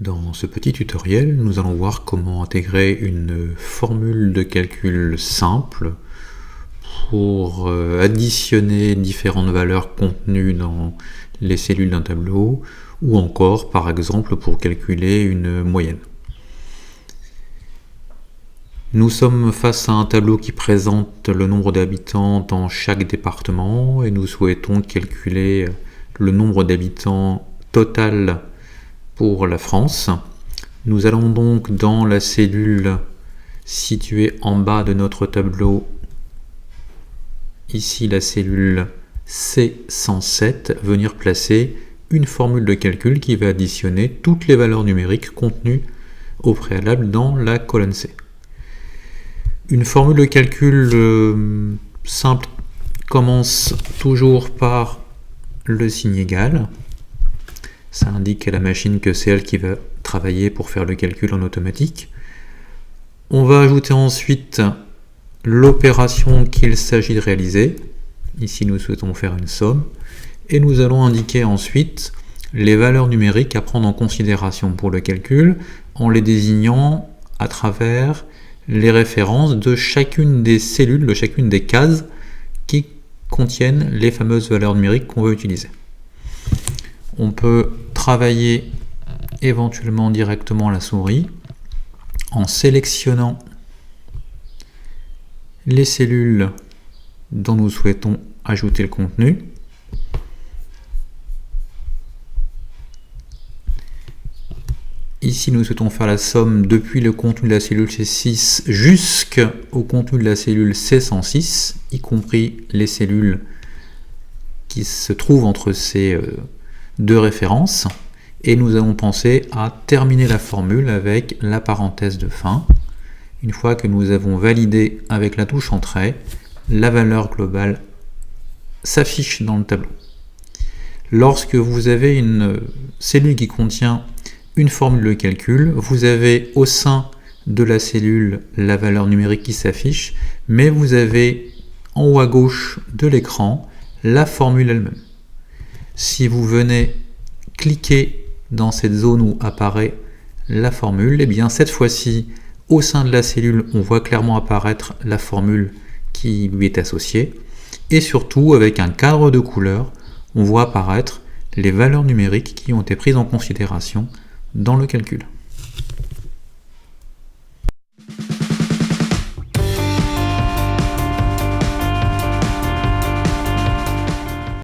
Dans ce petit tutoriel, nous allons voir comment intégrer une formule de calcul simple pour additionner différentes valeurs contenues dans les cellules d'un tableau, ou encore, par exemple, pour calculer une moyenne. Nous sommes face à un tableau qui présente le nombre d'habitants dans chaque département et nous souhaitons calculer le nombre d'habitants total pour la France. Nous allons donc dans la cellule située en bas de notre tableau, ici la cellule C107, venir placer une formule de calcul qui va additionner toutes les valeurs numériques contenues au préalable dans la colonne C. Une formule de calcul simple commence toujours par le signe égal. Ça indique à la machine que c'est elle qui va travailler pour faire le calcul en automatique. On va ajouter ensuite l'opération qu'il s'agit de réaliser. Ici, nous souhaitons faire une somme. Et nous allons indiquer ensuite les valeurs numériques à prendre en considération pour le calcul en les désignant à travers les références de chacune des cellules, de chacune des cases qui contiennent les fameuses valeurs numériques qu'on va utiliser. On peut travailler éventuellement directement la souris en sélectionnant les cellules dont nous souhaitons ajouter le contenu. Ici, nous souhaitons faire la somme depuis le contenu de la cellule C6 jusqu'au contenu de la cellule C106, y compris les cellules qui se trouvent entre ces deux références. Et nous allons penser à terminer la formule avec la parenthèse de fin. Une fois que nous avons validé avec la touche Entrée, la valeur globale s'affiche dans le tableau. Lorsque vous avez une cellule qui contient une formule de calcul, vous avez au sein de la cellule la valeur numérique qui s'affiche, mais vous avez en haut à gauche de l'écran la formule elle-même. Si vous venez cliquer dans cette zone où apparaît la formule, et bien cette fois-ci, au sein de la cellule, on voit clairement apparaître la formule qui lui est associée, et surtout avec un cadre de couleur, on voit apparaître les valeurs numériques qui ont été prises en considération dans le calcul.